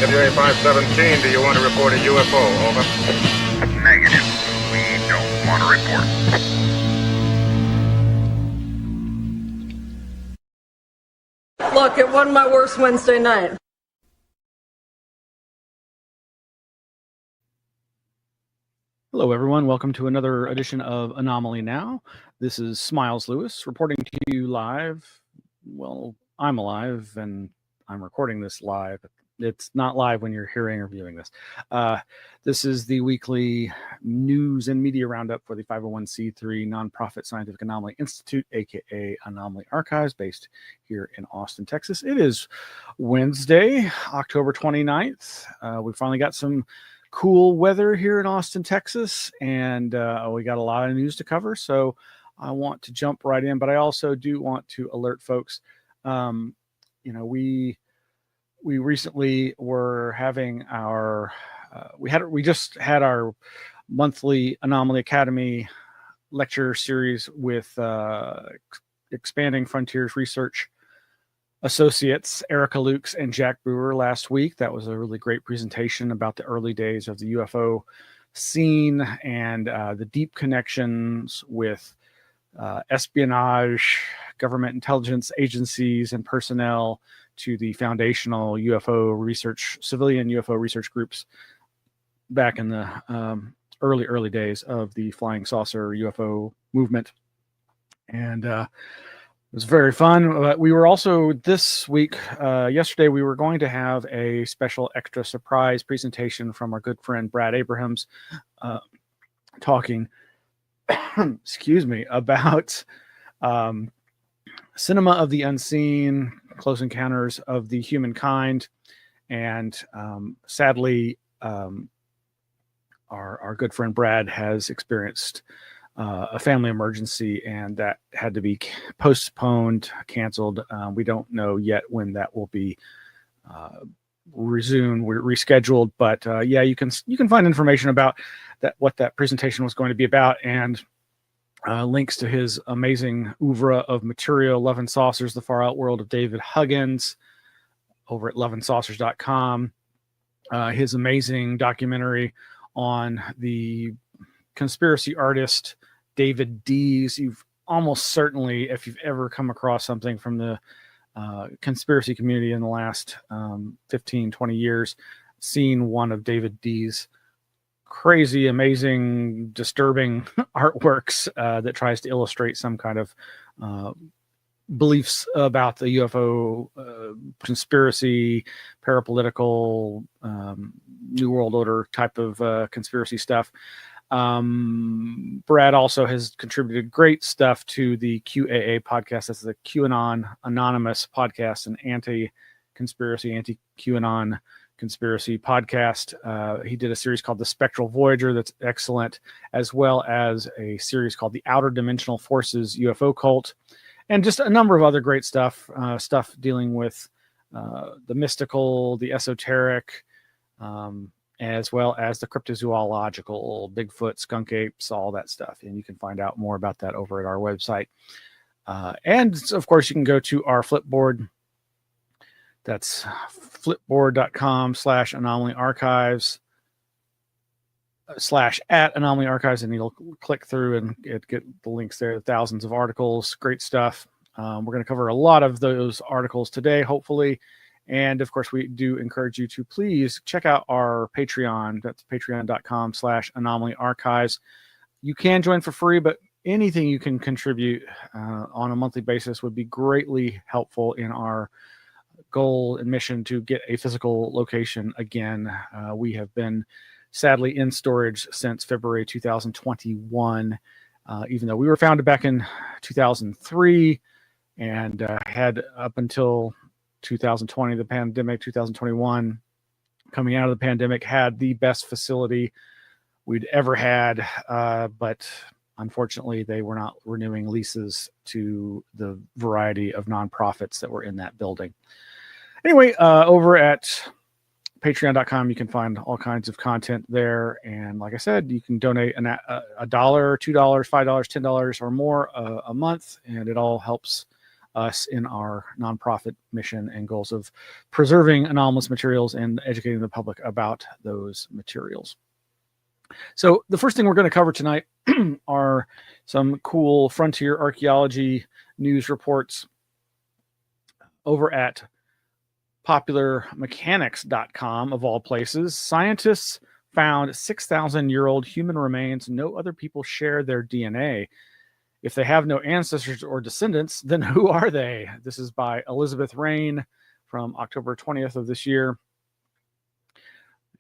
NWA 517, do you want to report a UFO? Over. Negative. We don't want to report. Look, it wasn't my worst Wednesday night. Hello, everyone. Welcome to another edition of Anomaly-NOW. This is Smiles Lewis reporting to you live. Well, I'm alive, and I'm recording this live. It's not live when you're hearing or viewing this. This is the weekly news and media roundup for the 501c3 nonprofit Scientific Anomaly Institute, aka Anomaly Archives, based here in Austin, Texas. It is Wednesday, October 29th. We finally got some cool weather here in Austin, Texas, and we got a lot of news to cover, so I want to jump right in. But I also do want to alert folks. We recently were having our we just had our monthly Anomaly Academy lecture series with Expanding Frontiers Research Associates Erica Lukes and Jack Brewer last week. That was a really great presentation about the early days of the UFO scene and the deep connections with espionage, government intelligence agencies, and personnel to the foundational UFO research, civilian UFO research groups back in the early days of the flying saucer UFO movement. And it was very fun. We were also this week, yesterday, we were going to have a special extra surprise presentation from our good friend Brad Abrahams talking, excuse me, about cinema of the unseen, close encounters of the humankind. And sadly, our good friend Brad has experienced a family emergency, and that had to be postponed, canceled. We don't know yet when that will be rescheduled, but yeah, you can find information about that, what that presentation was going to be about, and links to his amazing oeuvre of material, Love and Saucers, The Far Out World of David Huggins, over at loveandsaucers.com. His amazing documentary on the conspiracy artist David Dees. You've almost certainly, if you've ever come across something from the conspiracy community in the last 15, 20 years, seen one of David Dees' crazy, amazing, disturbing artworks that tries to illustrate some kind of beliefs about the UFO conspiracy, parapolitical, New World Order type of conspiracy stuff. Brad also has contributed great stuff to the QAA podcast. That's the QAnon Anonymous podcast, an anti-conspiracy, anti-QAnon conspiracy podcast. He did a series called The Spectral Voyager that's excellent, as well as a series called The Outer Dimensional Forces UFO Cult, and just a number of other great stuff dealing with the mystical, the esoteric, as well as the cryptozoological, Bigfoot, skunk apes, all that stuff. And you can find out more about that over at our website. And of course, you can go to our Flipboard. That's flipboard.com/anomalyarchives /@anomalyarchives, and you'll click through and get the links there. Thousands of articles, great stuff. We're going to cover a lot of those articles today, hopefully. And of course, we do encourage you to please check out our Patreon. That's patreon.com/anomalyarchives. You can join for free, but anything you can contribute on a monthly basis would be greatly helpful in our goal and mission to get a physical location again. We have been sadly in storage since February 2021, even though we were founded back in 2003 and had up until 2020, the pandemic, 2021, coming out of the pandemic, had the best facility we'd ever had, but unfortunately they were not renewing leases to the variety of nonprofits that were in that building. Anyway, over at patreon.com, you can find all kinds of content there. And like I said, you can donate $1, $2, $5, $10 or more a month, and it all helps us in our nonprofit mission and goals of preserving anomalous materials and educating the public about those materials. So the first thing we're going to cover tonight are some cool frontier archaeology news reports over at popularmechanics.com, of all places. Scientists found 6,000-year-old human remains. No other people share their DNA. If they have no ancestors or descendants, then who are they? This is by Elizabeth Rain from October 20th of this year.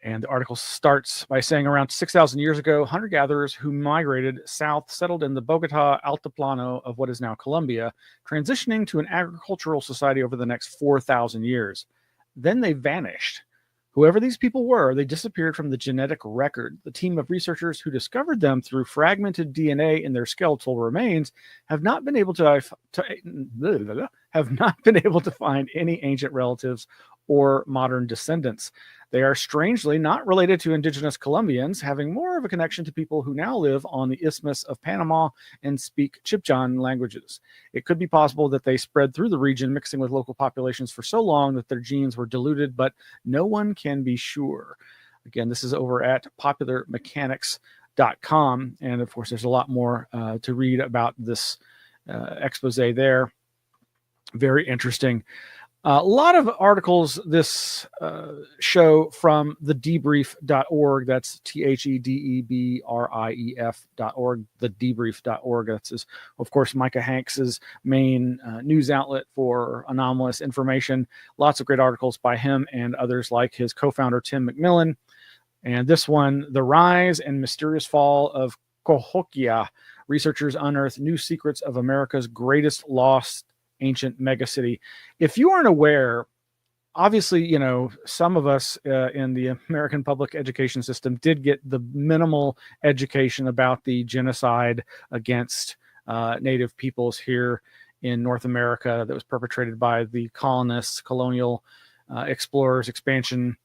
And the article starts by saying around 6,000 years ago, hunter-gatherers who migrated south settled in the Bogota Altiplano of what is now Colombia, transitioning to an agricultural society over the next 4,000 years. Then they vanished. Whoever these people were, they disappeared from the genetic record. The team of researchers who discovered them through fragmented DNA in their skeletal remains have not been able to find any ancient relatives or modern descendants. They are strangely not related to indigenous Colombians, having more of a connection to people who now live on the Isthmus of Panama and speak Chibchan languages. It could be possible that they spread through the region, mixing with local populations for so long that their genes were diluted, but no one can be sure. Again, this is over at popularmechanics.com. And of course, there's a lot more to read about this expose there. Very interesting. A lot of articles this show from the debrief.org. That's THEDEBRIEF.org, the debrief.org. That's, of course, Micah Hanks's main news outlet for anomalous information. Lots of great articles by him and others like his co-founder, Tim McMillan. And this one, The Rise and Mysterious Fall of Cahokia. Researchers unearth new secrets of America's greatest lost ancient megacity. If you aren't aware, obviously, you know, some of us in the American public education system did get the minimal education about the genocide against Native peoples here in North America that was perpetrated by the colonists, colonial explorers, expansion.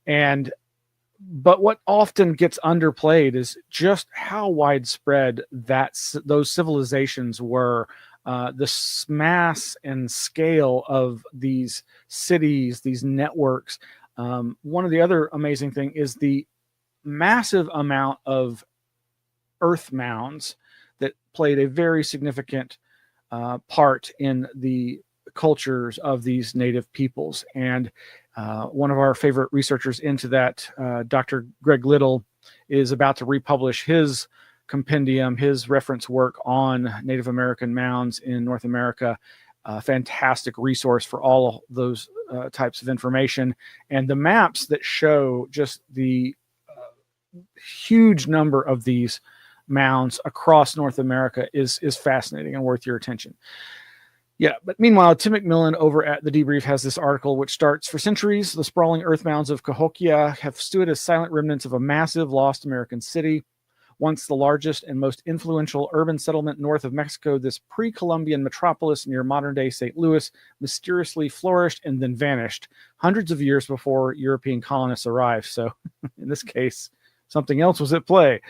But what often gets underplayed is just how widespread those civilizations were. The mass and scale of these cities, these networks. One of the other amazing things is the massive amount of earth mounds that played a very significant part in the cultures of these native peoples. And one of our favorite researchers into that, Dr. Greg Little, is about to republish his compendium, his reference work on Native American mounds in North America. Fantastic resource for all those types of information. And the maps that show just the huge number of these mounds across North America is fascinating and worth your attention. Yeah, but meanwhile, Tim McMillan over at The Debrief has this article which starts, for centuries, the sprawling earth mounds of Cahokia have stood as silent remnants of a massive lost American city. Once the largest and most influential urban settlement north of Mexico, this pre-Columbian metropolis near modern-day St. Louis mysteriously flourished and then vanished hundreds of years before European colonists arrived. So in this case, something else was at play.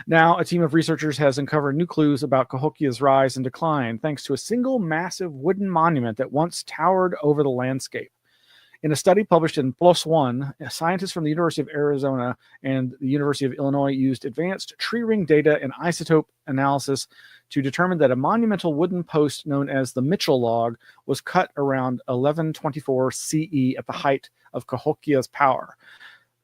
Now, a team of researchers has uncovered new clues about Cahokia's rise and decline, thanks to a single massive wooden monument that once towered over the landscape. In a study published in PLOS ONE, scientists from the University of Arizona and the University of Illinois used advanced tree ring data and isotope analysis to determine that a monumental wooden post known as the Mitchell log was cut around 1124 CE at the height of Cahokia's power.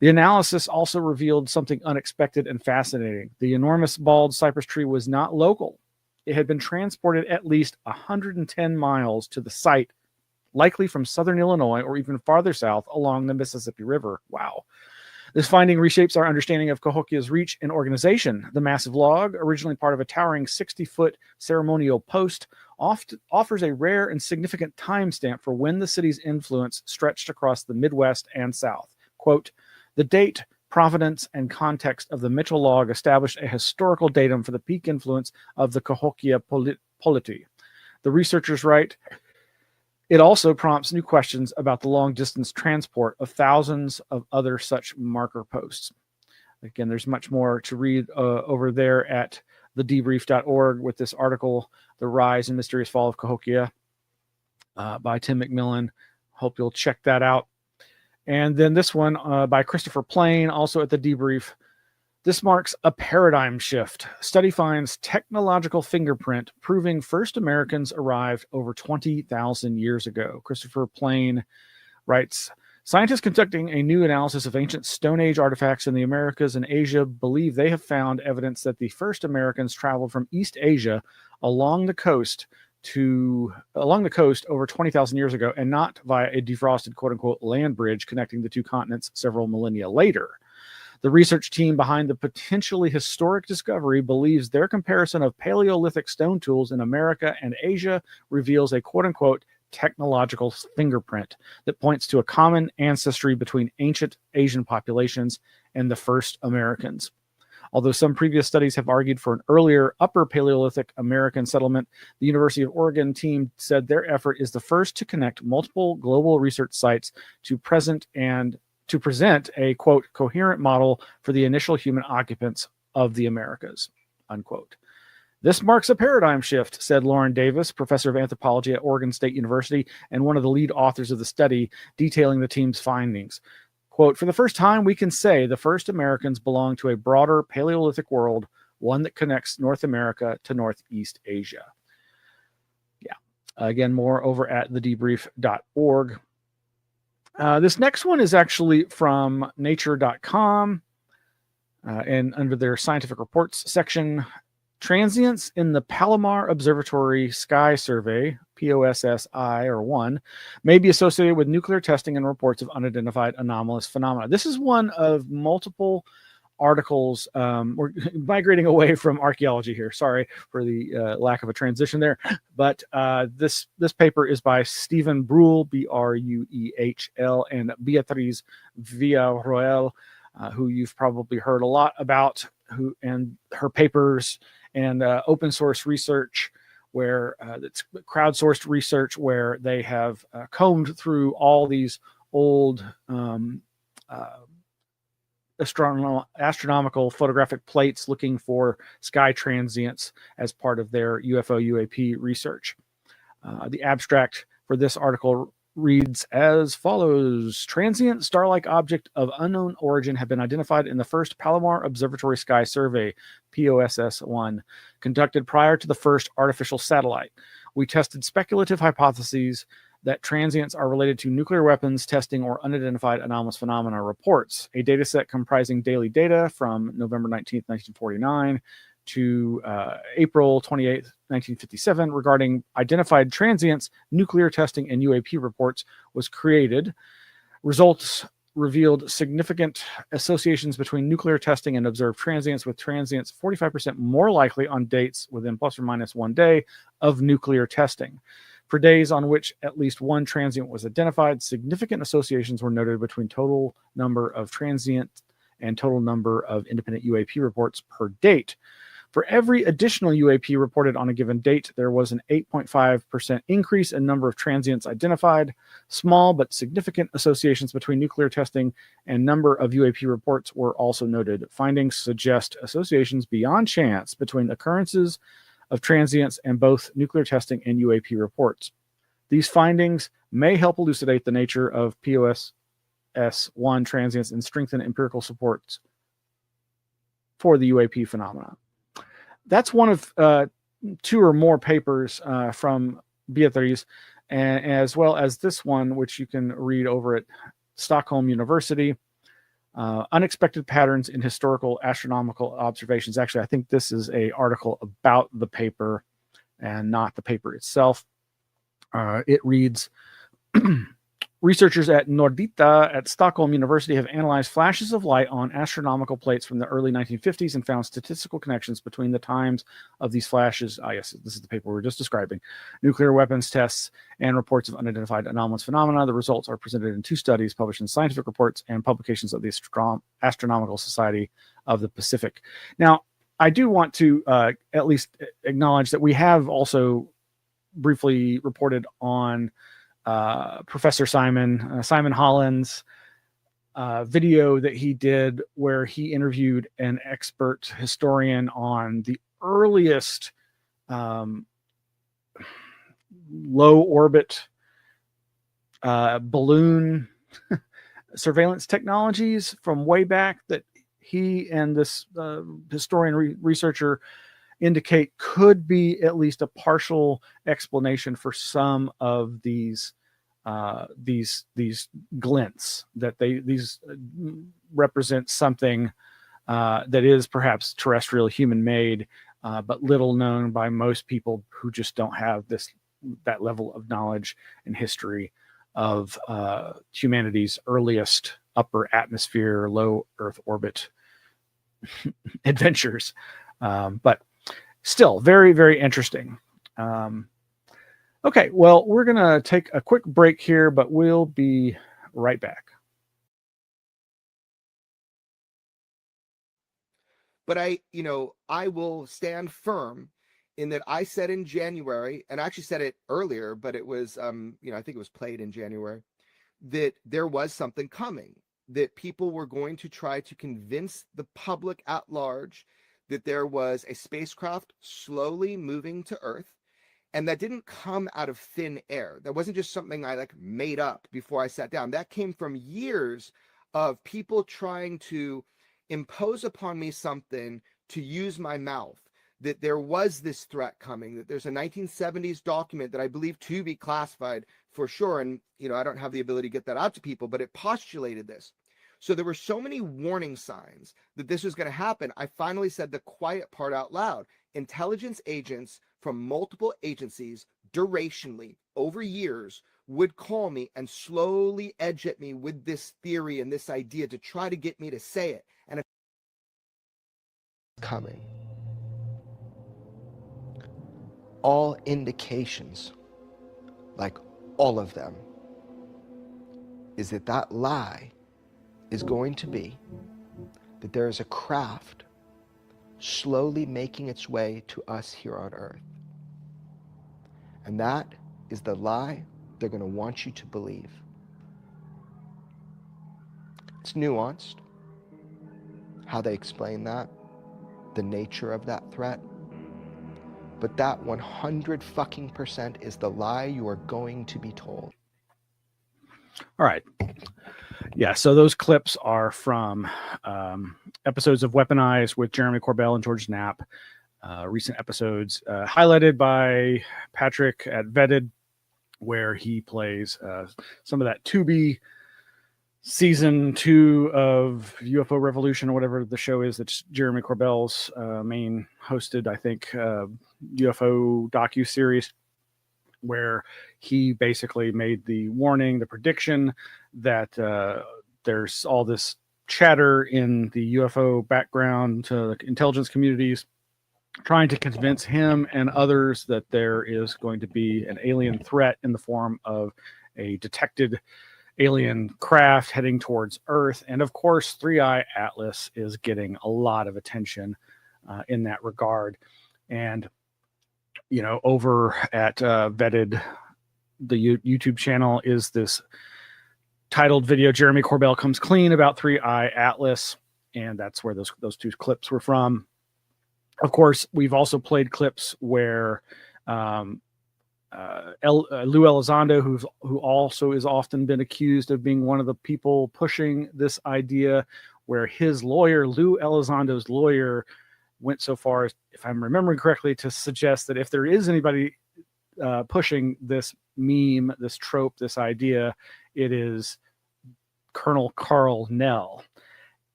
The analysis also revealed something unexpected and fascinating. The enormous bald cypress tree was not local. It had been transported at least 110 miles to the site, likely from southern Illinois or even farther south along the Mississippi River. Wow. This finding reshapes our understanding of Cahokia's reach and organization. The massive log, originally part of a towering 60-foot ceremonial post, offers a rare and significant timestamp for when the city's influence stretched across the Midwest and South. Quote, the date, provenance, and context of the Mitchell log established a historical datum for the peak influence of the Cahokia polity. The researchers write, it also prompts new questions about the long-distance transport of thousands of other such marker posts. Again, there's much more to read over there at thedebrief.org with this article, The Rise and Mysterious Fall of Cahokia. by Tim McMillan. Hope you'll check that out. And then this one by Christopher Plain, also at the debrief. This marks a paradigm shift. Study finds technological fingerprint proving first Americans arrived over 20,000 years ago. Christopher Plain writes, scientists conducting a new analysis of ancient Stone Age artifacts in the Americas and Asia believe they have found evidence that the first Americans traveled from East Asia along the coast over 20,000 years ago, and not via a defrosted quote-unquote land bridge connecting the two continents several millennia later. The research team behind the potentially historic discovery believes their comparison of Paleolithic stone tools in America and Asia reveals a quote-unquote technological fingerprint that points to a common ancestry between ancient Asian populations and the first Americans. Although some previous studies have argued for an earlier Upper Paleolithic American settlement, the University of Oregon team said their effort is the first to connect multiple global research sites to present a, quote, coherent model for the initial human occupants of the Americas, unquote. This marks a paradigm shift, said Lauren Davis, professor of anthropology at Oregon State University and one of the lead authors of the study, detailing the team's findings. Quote, for the first time, we can say the first Americans belong to a broader Paleolithic world, one that connects North America to Northeast Asia. Yeah. Again, more over at thedebrief.org. This next one is actually from nature.com and under their scientific reports section. Transients in the Palomar Observatory Sky Survey, POSSI or 1, may be associated with nuclear testing and reports of unidentified anomalous phenomena. This is one of multiple articles. We're migrating away from archaeology here. Sorry for the lack of a transition there. But this paper is by Stephen Bruhl, Bruehl, and Beatriz Villarroel, who you've probably heard a lot about, and her papers and open source research, where it's crowdsourced research, where they have combed through all these old astronomical photographic plates looking for sky transients as part of their UFO UAP research. The abstract for this article reads as follows. Transient star-like object of unknown origin have been identified in the first Palomar Observatory Sky Survey, POSS-1, conducted prior to the first artificial satellite. We tested speculative hypotheses that transients are related to nuclear weapons testing or unidentified anomalous phenomena reports. A dataset comprising daily data from November 19th, 1949 to April 28th, 1957 regarding identified transients, nuclear testing, and UAP reports was created. Results revealed significant associations between nuclear testing and observed transients, with transients 45% more likely on dates within plus or minus 1 day of nuclear testing. For days on which at least one transient was identified, significant associations were noted between total number of transient and total number of independent UAP reports per date. For every additional UAP reported on a given date, there was an 8.5% increase in number of transients identified. Small but significant associations between nuclear testing and number of UAP reports were also noted. Findings suggest associations beyond chance between occurrences of transients and both nuclear testing and UAP reports. These findings may help elucidate the nature of POSS-1 transients and strengthen empirical supports for the UAP phenomena. That's one of two or more papers from Beatriz, and as well as this one, which you can read over at Stockholm University. Unexpected patterns in historical astronomical observations. Actually, I think this is an article about the paper and not the paper itself. It reads, researchers at Nordita at Stockholm University have analyzed flashes of light on astronomical plates from the early 1950s and found statistical connections between the times of these flashes. Yes, this is the paper we were just describing. Nuclear weapons tests and reports of unidentified anomalous phenomena. The results are presented in two studies published in scientific reports and publications of the Astronomical Society of the Pacific. Now, I do want to at least acknowledge that we have also briefly reported on Professor Simon Holland's video that he did, where he interviewed an expert historian on the earliest low orbit balloon surveillance technologies from way back that he and this historian researcher indicate could be at least a partial explanation for some of these glints, that these represent something that is perhaps terrestrial, human made, but little known by most people who just don't have that level of knowledge and history of humanity's earliest upper atmosphere, low Earth orbit adventures. But still very, very interesting. Okay, well, we're going to take a quick break here, but we'll be right back. But I will stand firm in that I said in January, and I actually said it earlier, but it was, I think it was played in January, that there was something coming, that people were going to try to convince the public at large that there was a spacecraft slowly moving to Earth. And that didn't come out of thin air. That wasn't just something I made up before I sat down. That came from years of people trying to impose upon me something to use my mouth, that there was this threat coming, that there's a 1970s document that I believe to be classified for sure. And, I don't have the ability to get that out to people, but it postulated this. So there were so many warning signs that this was going to happen. I finally said the quiet part out loud. Intelligence agents from multiple agencies durationally over years would call me and slowly edge at me with this theory and this idea to try to get me to say it. And it's coming. All indications, like all of them, is that lie is going to be that there is a craft slowly making its way to us here on Earth. And that is the lie they're going to want you to believe. It's nuanced, how they explain that, the nature of that threat. But that 100% is the lie you are going to be told. All right. Yeah, so those clips are from episodes of Weaponized with Jeremy Corbell and George Knapp. Recent episodes highlighted by Patrick at Vetted, where he plays some of that Tubi season 2 of UFO Revolution, or whatever the show is that's Jeremy Corbell's main hosted, I think, UFO docu-series, where he basically made the warning, the prediction that there's all this chatter in the UFO background to the intelligence communities trying to convince him and others that there is going to be an alien threat in the form of a detected alien craft heading towards Earth. And of course, 3i Atlas is getting a lot of attention in that regard. And, over at Vetted, the YouTube channel, is this titled video, Jeremy Corbell Comes Clean About 3i Atlas. And that's where those two clips were from. Of course, we've also played clips where Lou Elizondo, who also is often been accused of being one of the people pushing this idea, where his lawyer, Lou Elizondo's lawyer, went so far as, if I'm remembering correctly, to suggest that if there is anybody pushing this meme, this trope, this idea, it is Colonel Carl Nell,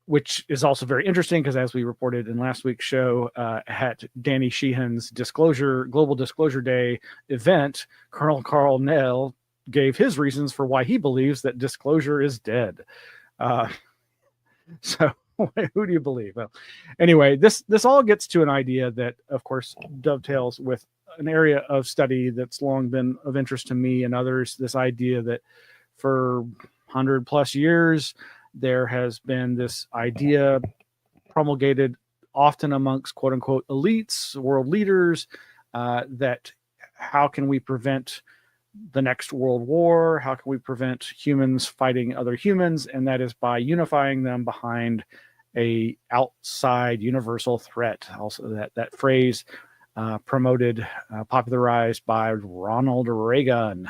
which is also very interesting because, as we reported in last week's show, at Danny Sheehan's Global Disclosure Day event, Colonel Carl Nell gave his reasons for why he believes that disclosure is dead. So who do you believe? Well, anyway, this all gets to an idea that, of course, dovetails with an area of study that's long been of interest to me and others. This idea that for 100+ years, there has been this idea promulgated often amongst quote unquote elites, world leaders, that how can we prevent the next world war? How can we prevent humans fighting other humans? And that is by unifying them behind a outside universal threat. Also that phrase popularized by Ronald Reagan.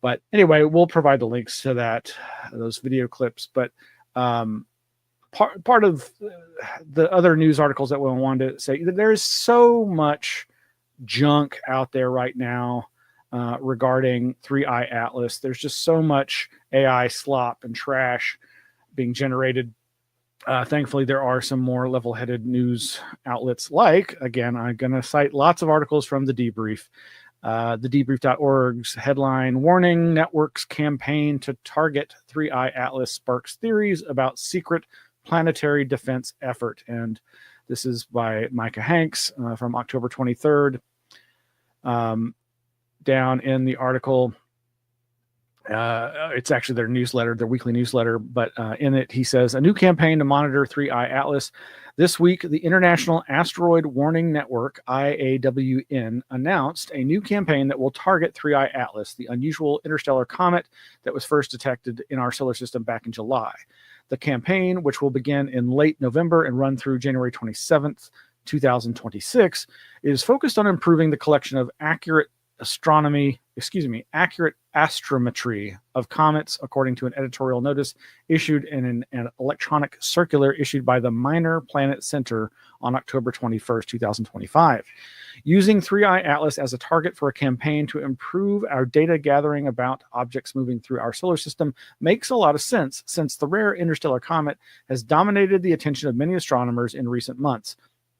But anyway, we'll provide the links to those video clips. But part of the other news articles that we wanted to say, that there is so much junk out there right now regarding 3i Atlas. There's just so much AI slop and trash being generated. Thankfully, there are some more level-headed news outlets like, again, I'm going to cite lots of articles from the Debrief. The debrief.org's headline, Warning Network's Campaign to Target 3i Atlas Sparks Theories About Secret Planetary Defense Effort. And this is by Micah Hanks from October 23rd. Down in the article, it's actually their newsletter, their weekly newsletter, but in it he says, a new campaign to monitor 3i Atlas. This week, the International Asteroid Warning Network, IAWN, announced a new campaign that will target 3i Atlas, the unusual interstellar comet that was first detected in our solar system back in July. The campaign, which will begin in late November and run through January 27th, 2026, is focused on improving the collection of accurate astrometry of comets, according to an editorial notice issued in an electronic circular issued by the Minor Planet Center on October 21st, 2025. Using 3i Atlas as a target for a campaign to improve our data gathering about objects moving through our solar system makes a lot of sense, since the rare interstellar comet has dominated the attention of many astronomers in recent months.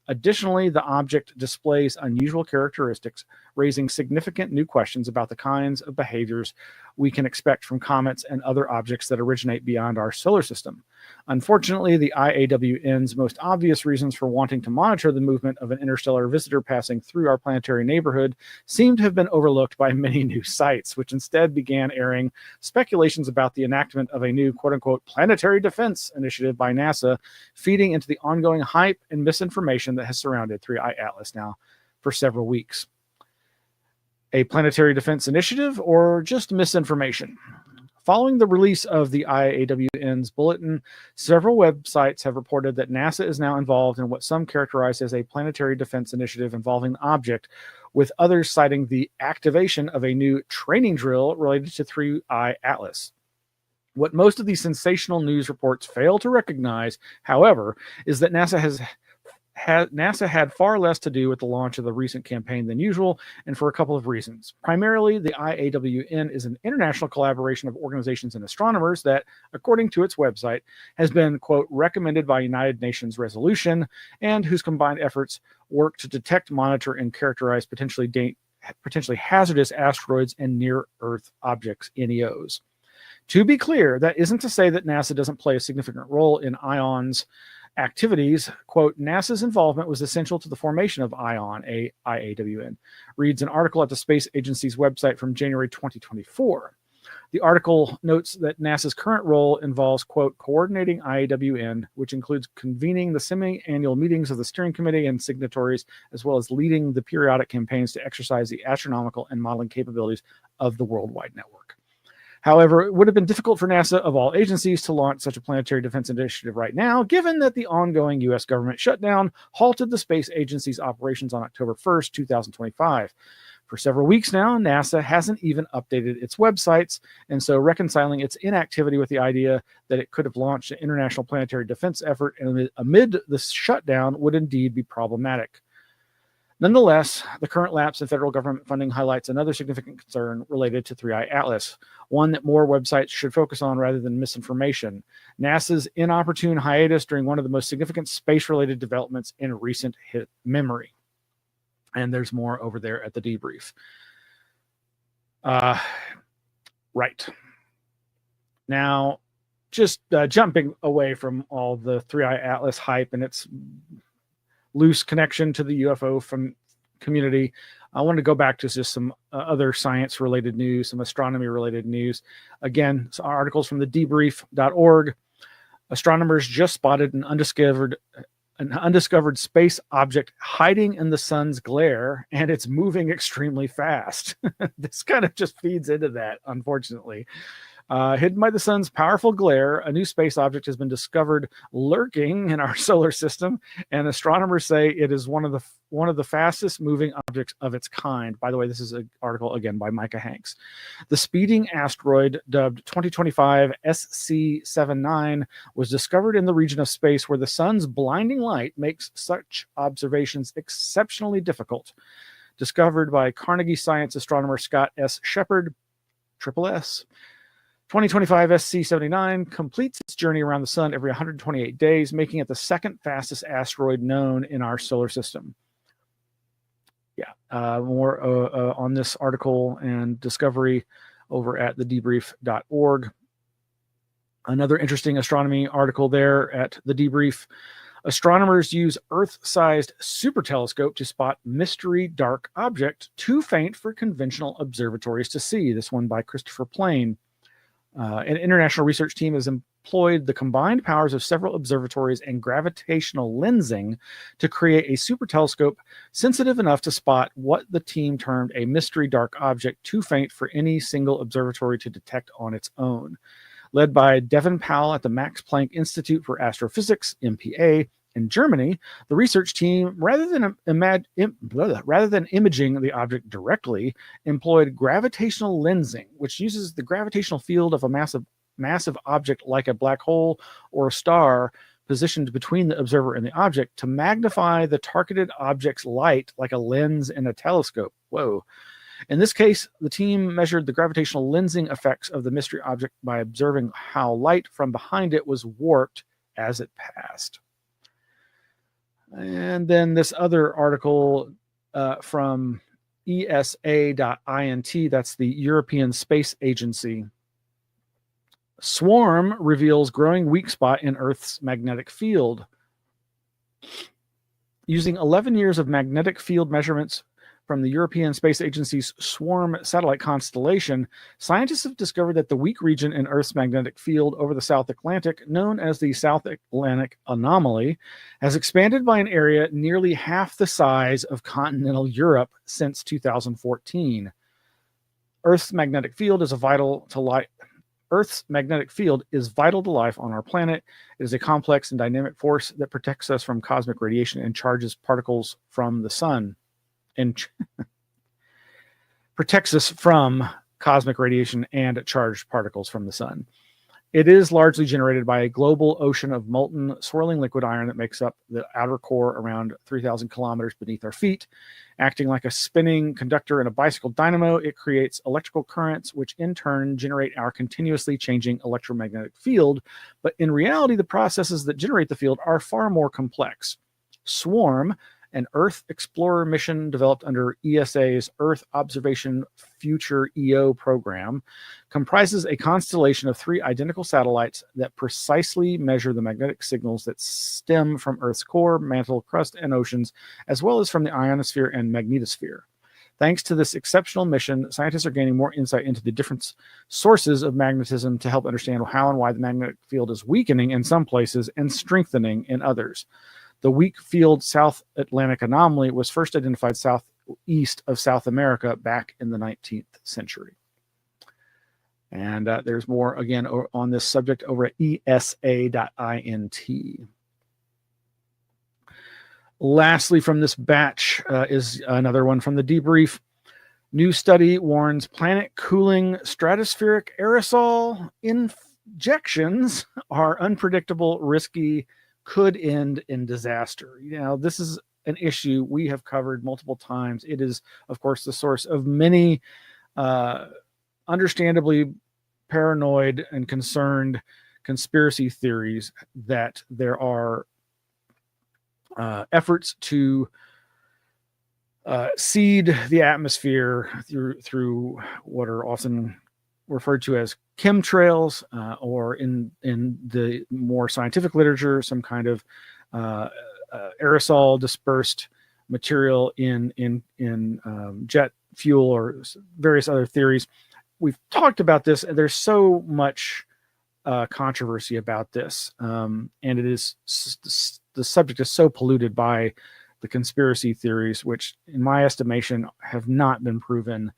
Additionally, the object displays unusual characteristics, raising significant new questions about the kinds of behaviors we can expect from comets and other objects that originate beyond our solar system. Unfortunately, the IAWN's most obvious reasons for wanting to monitor the movement of an interstellar visitor passing through our planetary neighborhood seem to have been overlooked by many news sites, which instead began airing speculations about the enactment of a new quote-unquote planetary defense initiative by NASA, feeding into the ongoing hype and misinformation that has surrounded 3i Atlas now for several weeks. A planetary defense initiative or just misinformation? Following the release of the IAWN's bulletin, several websites have reported that NASA is now involved in what some characterize as a planetary defense initiative involving the object, with others citing the activation of a new training drill related to 3i Atlas. What most of these sensational news reports fail to recognize, however, is that NASA had far less to do with the launch of the recent campaign than usual, and for a couple of reasons. Primarily, the IAWN is an international collaboration of organizations and astronomers that, according to its website, has been, quote, recommended by United Nations resolution, and whose combined efforts work to detect, monitor, and characterize potentially hazardous asteroids and near-Earth objects, NEOs. To be clear, that isn't to say that NASA doesn't play a significant role in ION's activities. Quote, NASA's involvement was essential to the formation of IAWN, reads an article at the Space Agency's website from January 2024. The article notes that NASA's current role involves, quote, coordinating IAWN, which includes convening the semi-annual meetings of the steering committee and signatories, as well as leading the periodic campaigns to exercise the astronomical and modeling capabilities of the worldwide network. However, it would have been difficult for NASA, of all agencies, to launch such a planetary defense initiative right now, given that the ongoing U.S. government shutdown halted the space agency's operations on October 1st, 2025. For several weeks now, NASA hasn't even updated its websites, and so reconciling its inactivity with the idea that it could have launched an international planetary defense effort amid the shutdown would indeed be problematic. Nonetheless, the current lapse in federal government funding highlights another significant concern related to 3i Atlas, one that more websites should focus on rather than misinformation: NASA's inopportune hiatus during one of the most significant space-related developments in recent memory. And there's more over there at the debrief. Right. Now, just jumping away from all the 3i Atlas hype and its loose connection to the UFO from community, I want to go back to just some other science-related news, some astronomy-related news. Again, some articles from the debrief.org. Astronomers just spotted an undiscovered space object hiding in the sun's glare, and it's moving extremely fast. This kind of just feeds into that, unfortunately. Hidden by the sun's powerful glare, a new space object has been discovered lurking in our solar system, and astronomers say it is one of the fastest moving objects of its kind. By the way, this is an article again by Micah Hanks. The speeding asteroid, dubbed 2025 SC79, was discovered in the region of space where the sun's blinding light makes such observations exceptionally difficult. Discovered by Carnegie Science astronomer Scott S. Shepard, Triple S. 2025 SC79 completes its journey around the sun every 128 days, making it the second fastest asteroid known in our solar system. Yeah, more on this article and discovery over at thedebrief.org. Another interesting astronomy article there at the Debrief. Astronomers use Earth-sized super telescope to spot mystery dark object too faint for conventional observatories to see. This one by Christopher Plain. An international research team has employed the combined powers of several observatories and gravitational lensing to create a super telescope sensitive enough to spot what the team termed a mystery dark object too faint for any single observatory to detect on its own. Led by Devin Powell at the Max Planck Institute for Astrophysics, MPA, in Germany, the research team, rather than imaging the object directly, employed gravitational lensing, which uses the gravitational field of a massive object like a black hole or a star positioned between the observer and the object to magnify the targeted object's light like a lens in a telescope. Whoa. In this case, the team measured the gravitational lensing effects of the mystery object by observing how light from behind it was warped as it passed. And then this other article from ESA.int, that's the European Space Agency. Swarm reveals growing weak spot in Earth's magnetic field. Using 11 years of magnetic field measurements from the European Space Agency's Swarm satellite constellation, scientists have discovered that the weak region in Earth's magnetic field over the South Atlantic, known as the South Atlantic Anomaly, has expanded by an area nearly half the size of continental Europe since 2014. Earth's magnetic field is vital to life on our planet. It is a complex and dynamic force that protects us from cosmic radiation and charges particles from the sun. And protects us from cosmic radiation and charged particles from the sun. It is largely generated by a global ocean of molten, swirling liquid iron that makes up the outer core around 3,000 kilometers beneath our feet. Acting like a spinning conductor in a bicycle dynamo, it creates electrical currents, which in turn generate our continuously changing electromagnetic field. But in reality, the processes that generate the field are far more complex. Swarm, an Earth Explorer mission developed under ESA's Earth Observation Future EO program, comprises a constellation of 3 identical satellites that precisely measure the magnetic signals that stem from Earth's core, mantle, crust, and oceans, as well as from the ionosphere and magnetosphere. Thanks to this exceptional mission, scientists are gaining more insight into the different sources of magnetism to help understand how and why the magnetic field is weakening in some places and strengthening in others. The weak field South Atlantic anomaly was first identified southeast of South America back in the 19th century. And there's more, again, on this subject over at ESA.int. Lastly, from this batch is another one from the debrief. New study warns planet cooling stratospheric aerosol injections are unpredictable, risky, could end in disaster. You know, this is an issue we have covered multiple times. It is, of course, the source of many understandably paranoid and concerned conspiracy theories that there are efforts to seed the atmosphere through what are often referred to as chemtrails, or in the more scientific literature, some kind of aerosol dispersed material in jet fuel or various other theories. We've talked about this, and there's so much controversy about this, and it is the subject is so polluted by the conspiracy theories, which, in my estimation, have not been proven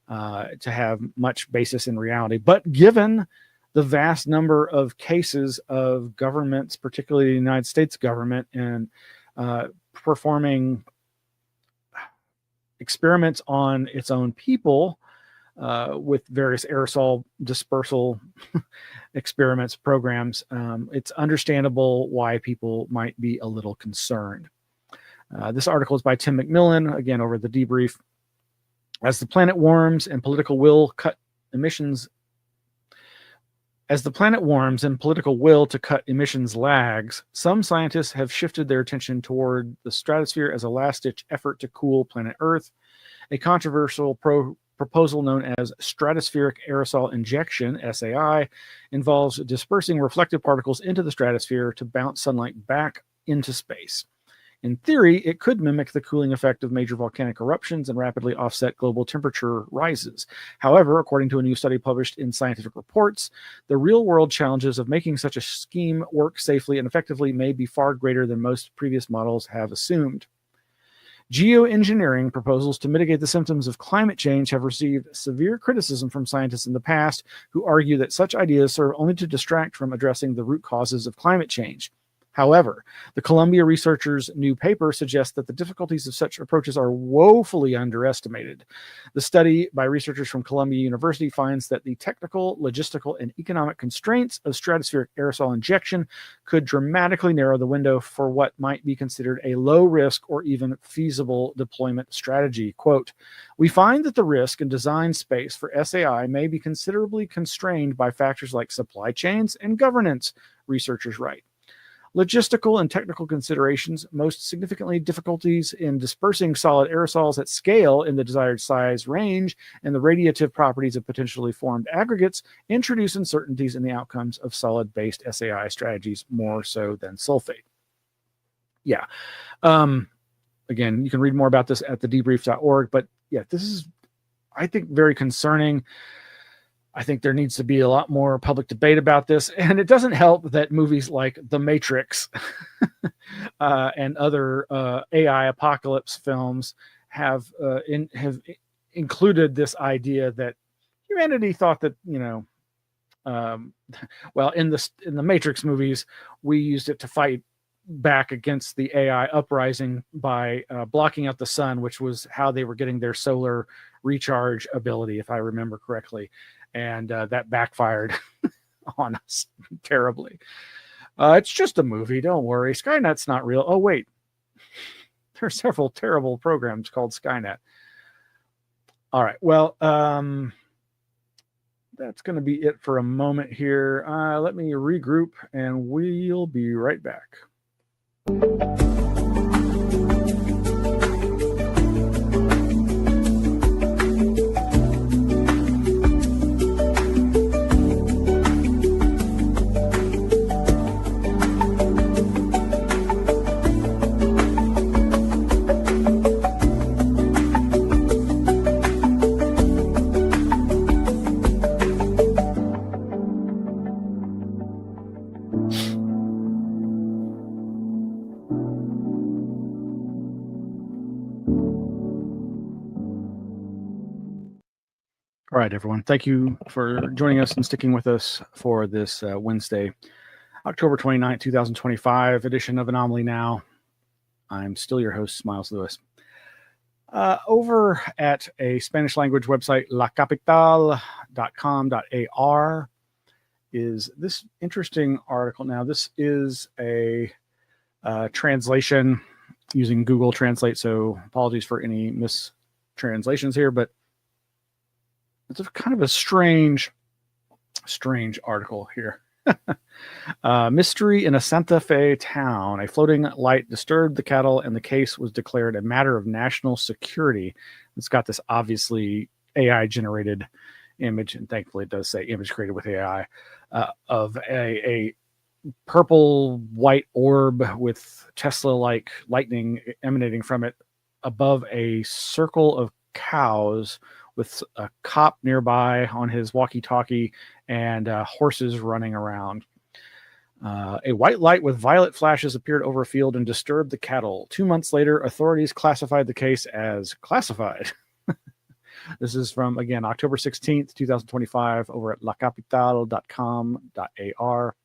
to have much basis in reality. But given the vast number of cases of governments, particularly the United States government, and performing experiments on its own people with various aerosol dispersal experiments, programs, it's understandable why people might be a little concerned. This article is by Tim McMillan, again, over the debrief. As the planet warms and political will to cut emissions lags, some scientists have shifted their attention toward the stratosphere as a last-ditch effort to cool planet Earth. A controversial proposal known as stratospheric aerosol injection, SAI, involves dispersing reflective particles into the stratosphere to bounce sunlight back into space. In theory, it could mimic the cooling effect of major volcanic eruptions and rapidly offset global temperature rises. However, according to a new study published in Scientific Reports, the real-world challenges of making such a scheme work safely and effectively may be far greater than most previous models have assumed. Geoengineering proposals to mitigate the symptoms of climate change have received severe criticism from scientists in the past who argue that such ideas serve only to distract from addressing the root causes of climate change. However, the Columbia researchers' new paper suggests that the difficulties of such approaches are woefully underestimated. The study by researchers from Columbia University finds that the technical, logistical, and economic constraints of stratospheric aerosol injection could dramatically narrow the window for what might be considered a low-risk or even feasible deployment strategy. Quote, "We find that the risk and design space for SAI may be considerably constrained by factors like supply chains and governance," researchers write. Logistical and technical considerations, most significantly difficulties in dispersing solid aerosols at scale in the desired size range, and the radiative properties of potentially formed aggregates introduce uncertainties in the outcomes of solid-based SAI strategies more so than sulfate. Yeah. Again, you can read more about this at thedebrief.org, but yeah, this is, I think, very concerning. I think there needs to be a lot more public debate about this. And it doesn't help that movies like The Matrix and other AI apocalypse films have included this idea that humanity thought that, well, in the Matrix movies, we used it to fight back against the AI uprising by blocking out the sun, which was how they were getting their solar recharge ability, if I remember correctly. And that backfired on us terribly. It's just a movie. Don't worry. Skynet's not real. Oh, wait. There are several terrible programs called Skynet. All right. Well, that's going to be it for a moment here. Let me regroup and we'll be right back. All right, everyone. Thank you for joining us and sticking with us for this Wednesday, October 29th, 2025 edition of Anomaly Now. I'm still your host, Miles Lewis. Over at a Spanish language website, lacapital.com.ar, is this interesting article. Now, this is a translation using Google Translate, so apologies for any mistranslations here, but it's a kind of a strange article here. Mystery in a Santa Fe town. A floating light disturbed the cattle, and the case was declared a matter of national security. It's got this obviously AI-generated image, and thankfully it does say image created with AI, of a purple-white orb with Tesla-like lightning emanating from it above a circle of cows, with a cop nearby on his walkie-talkie and horses running around. A white light with violet flashes appeared over a field and disturbed the cattle. 2 months later, authorities classified the case as classified. This is from, again, October 16th, 2025, over at lacapital.com.ar.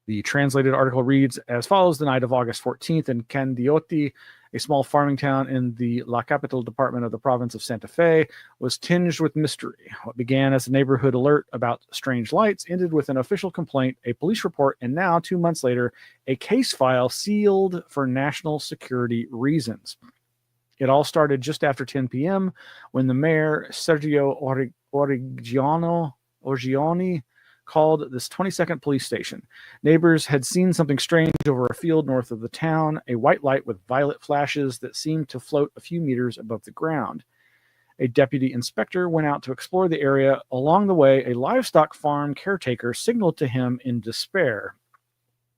The translated article reads as follows: the night of August 14th in Candioti, a small farming town in the La Capital department of the province of Santa Fe, was tinged with mystery. What began as a neighborhood alert about strange lights ended with an official complaint, a police report, and now, 2 months later, a case file sealed for national security reasons. It all started just after 10 p.m. when the mayor, Sergio Orgioni, called this 22nd police station. Neighbors had seen something strange over a field north of the town, a white light with violet flashes that seemed to float a few meters above the ground. A deputy inspector went out to explore the area. Along the way, a livestock farm caretaker signaled to him in despair.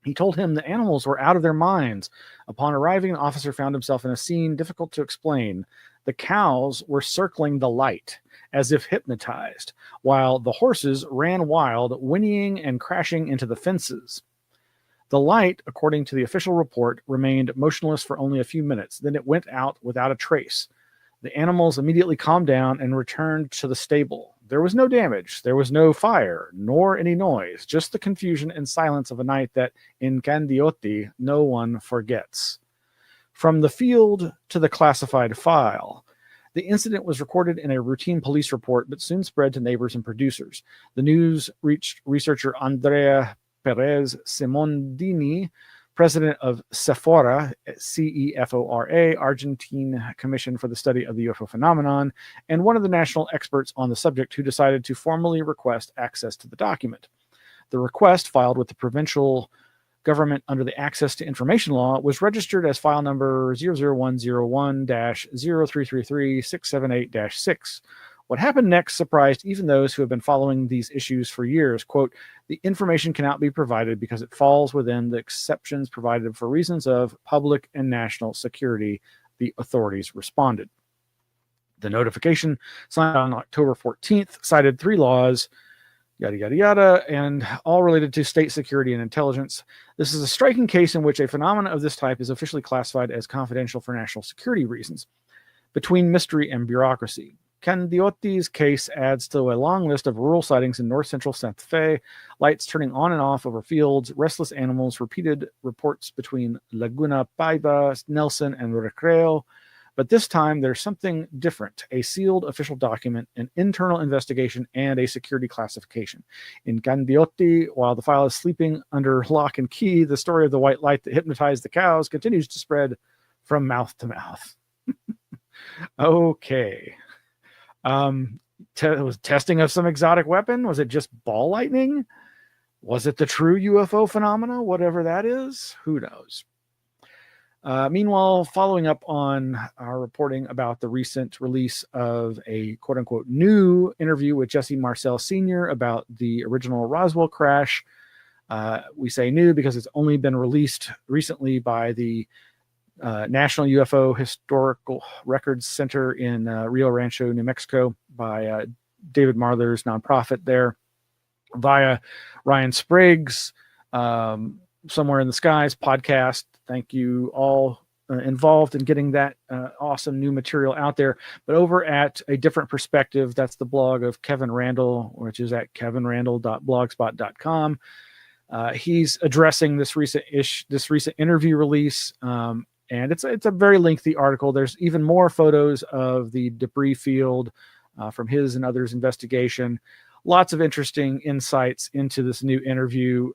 He told him the animals were out of their minds. Upon arriving, the officer found himself in a scene difficult to explain. The cows were circling the light, as if hypnotized, while the horses ran wild, whinnying and crashing into the fences. The light, according to the official report, remained motionless for only a few minutes. Then it went out without a trace. The animals immediately calmed down and returned to the stable. There was no damage, there was no fire, nor any noise, just the confusion and silence of a night that, in Candioti, no one forgets. From the field to the classified file. The incident was recorded in a routine police report, but soon spread to neighbors and producers. The news reached researcher Andrea Perez Simondini, president of CEFORA, CEFORA, Argentine Commission for the Study of the UFO Phenomenon, and one of the national experts on the subject, who decided to formally request access to the document. The request, filed with the provincial government under the Access to Information Law, was registered as file number 00101-0333-678-6. What happened next surprised even those who have been following these issues for years. Quote, the information cannot be provided because it falls within the exceptions provided for reasons of public and national security, the authorities responded. The notification, signed on October 14th, cited 3 laws, yada, yada, yada, and all related to state security and intelligence. This is a striking case in which a phenomenon of this type is officially classified as confidential for national security reasons. Between mystery and bureaucracy. Candioti's case adds to a long list of rural sightings in north-central Santa Fe, lights turning on and off over fields, restless animals, repeated reports between Laguna Paiva, Nelson, and Recreo. But this time, there's something different, a sealed official document, an internal investigation, and a security classification. In Candioti, while the file is sleeping under lock and key, the story of the white light that hypnotized the cows continues to spread from mouth to mouth. Okay. Was testing of some exotic weapon? Was it just ball lightning? Was it the true UFO phenomena? Whatever that is, who knows? Meanwhile, following up on our reporting about the recent release of a quote-unquote new interview with Jesse Marcel Sr. about the original Roswell crash. We say new because it's only been released recently by the National UFO Historical Records Center in Rio Rancho, New Mexico, by David Marler's nonprofit there, via Ryan Sprague's Somewhere in the Skies podcast. Thank you all involved in getting that awesome new material out there. But over at A Different Perspective, that's the blog of Kevin Randall, which is at kevinrandall.blogspot.com. He's addressing this recent interview release. And it's a very lengthy article. There's even more photos of the debris field from his and others' investigation. Lots of interesting insights into this new interview.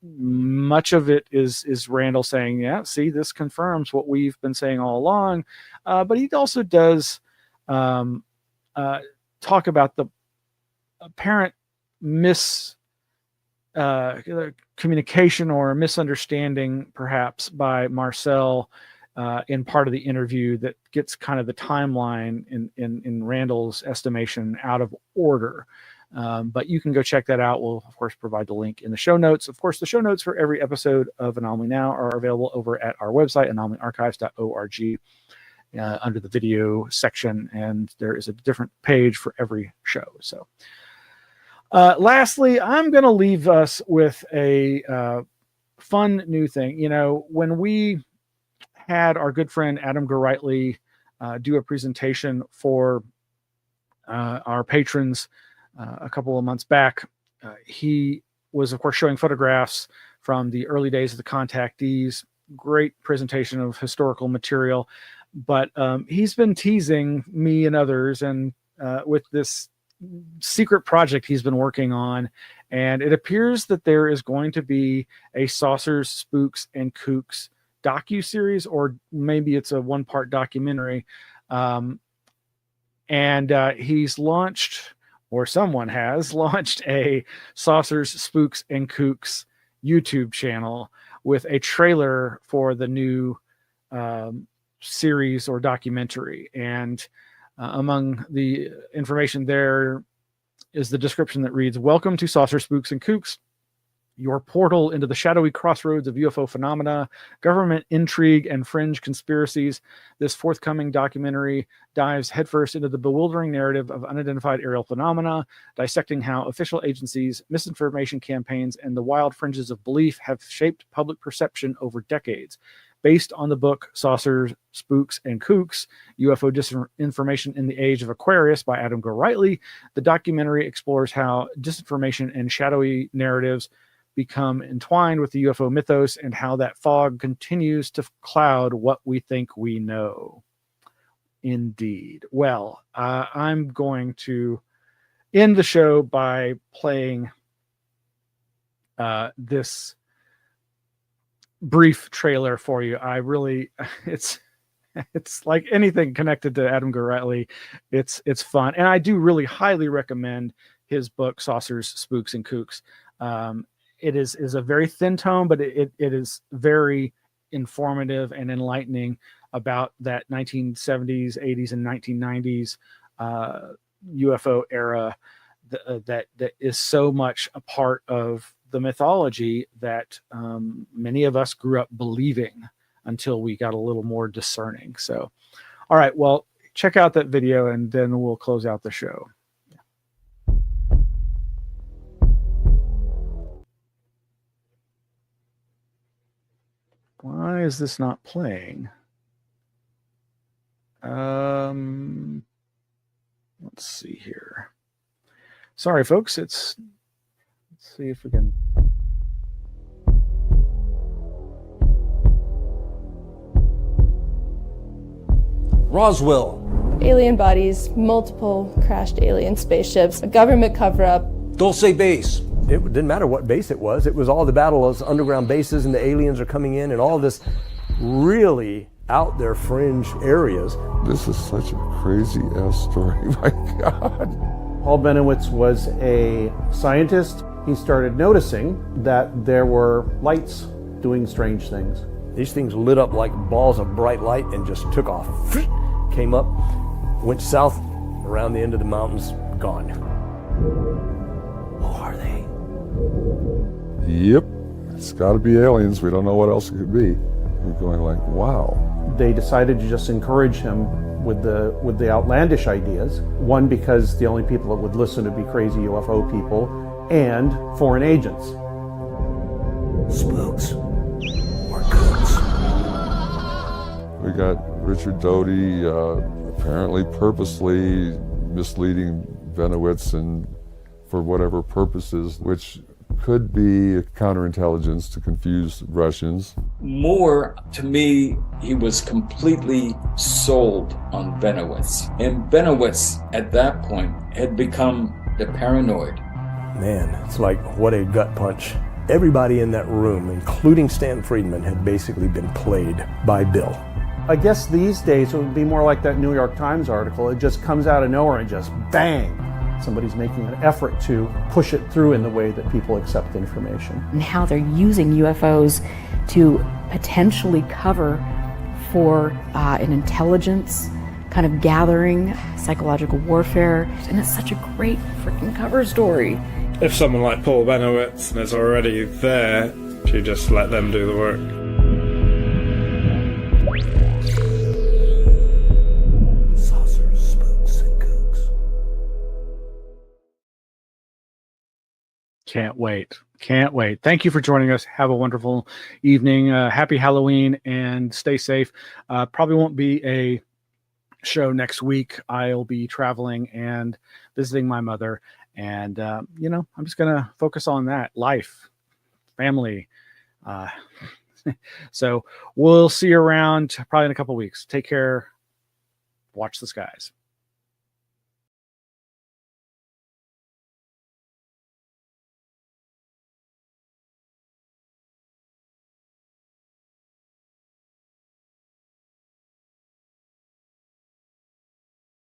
Much of it is Randall saying, yeah, see, this confirms what we've been saying all along. But he also does talk about the apparent communication or misunderstanding, perhaps, by Marcel in part of the interview that gets kind of the timeline in Randall's estimation out of order. But you can go check that out. We'll, of course, provide the link in the show notes. Of course, the show notes for every episode of Anomaly Now are available over at our website, anomalyarchives.org, under the video section. And there is a different page for every show. So lastly, I'm going to leave us with a fun new thing. You know, when we had our good friend Adam Gorightly do a presentation for our patrons a couple of months back. He was, of course, showing photographs from the early days of the contactees. Great presentation of historical material. But he's been teasing me and others and with this secret project he's been working on. And it appears that there is going to be a Saucers, Spooks, and Kooks docu-series, or maybe it's a one-part documentary. And he's launched, or someone has launched, a Saucers, Spooks, and Kooks YouTube channel with a trailer for the new series or documentary. And among the information there is the description that reads, "Welcome to Saucer, Spooks, and Kooks, your portal into the shadowy crossroads of UFO phenomena, government intrigue, and fringe conspiracies. This forthcoming documentary dives headfirst into the bewildering narrative of unidentified aerial phenomena, dissecting how official agencies, misinformation campaigns, and the wild fringes of belief have shaped public perception over decades. Based on the book Saucers, Spooks, and Kooks, UFO Disinformation in the Age of Aquarius by Adam Gorightly, the documentary explores how disinformation and shadowy narratives become entwined with the UFO mythos and how that fog continues to cloud what we think we know." Indeed. Well, I'm going to end the show by playing this brief trailer for you. I really, it's like anything connected to Adam Gorightly. It's fun. And I do really highly recommend his book, Saucers, Spooks, and Kooks. It is a very thin tome, but it is very informative and enlightening about that 1970s, 80s, and 1990s UFO era that is so much a part of the mythology that many of us grew up believing until we got a little more discerning. So, all right, well, check out that video and then we'll close out the show. Why is this not playing? Let's see here. Sorry, folks. Let's see if we can. Roswell. Alien bodies, multiple crashed alien spaceships, a government cover-up. Dulce Base. It didn't matter what base it was. It was all the battle of underground bases and the aliens are coming in and all this really out there fringe areas. This is such a crazy ass story. My God. Paul Benowitz was a scientist. He started noticing that there were lights doing strange things. These things lit up like balls of bright light and just took off. Came up, went south around the end of the mountains, gone. Who are they? Yep, it's got to be aliens. We don't know what else it could be. We're going like, wow. They decided to just encourage him with the outlandish ideas. One, because the only people that would listen would be crazy UFO people, and foreign agents. Spooks or Kooks? We got Richard Doty apparently purposely misleading Benowitz and for whatever purposes, which could be counterintelligence to confuse Russians. More, to me, he was completely sold on Benowitz. And Benowitz, at that point, had become the paranoid. Man, it's like, what a gut punch. Everybody in that room, including Stan Friedman, had basically been played by Bill. I guess these days it would be more like that New York Times article. It just comes out of nowhere and just bang. Somebody's making an effort to push it through in the way that people accept information. And how they're using UFOs to potentially cover for an intelligence kind of gathering, psychological warfare. And it's such a great freaking cover story. If someone like Paul Benowitz is already there, you just let them do the work. Saucers, Spooks, and Kooks. Can't wait. Can't wait. Thank you for joining us. Have a wonderful evening. Happy Halloween and stay safe. Probably won't be a show next week. I'll be traveling and visiting my mother. And, you know, I'm just going to focus on that life, family. So we'll see you around probably in a couple weeks. Take care. Watch the skies.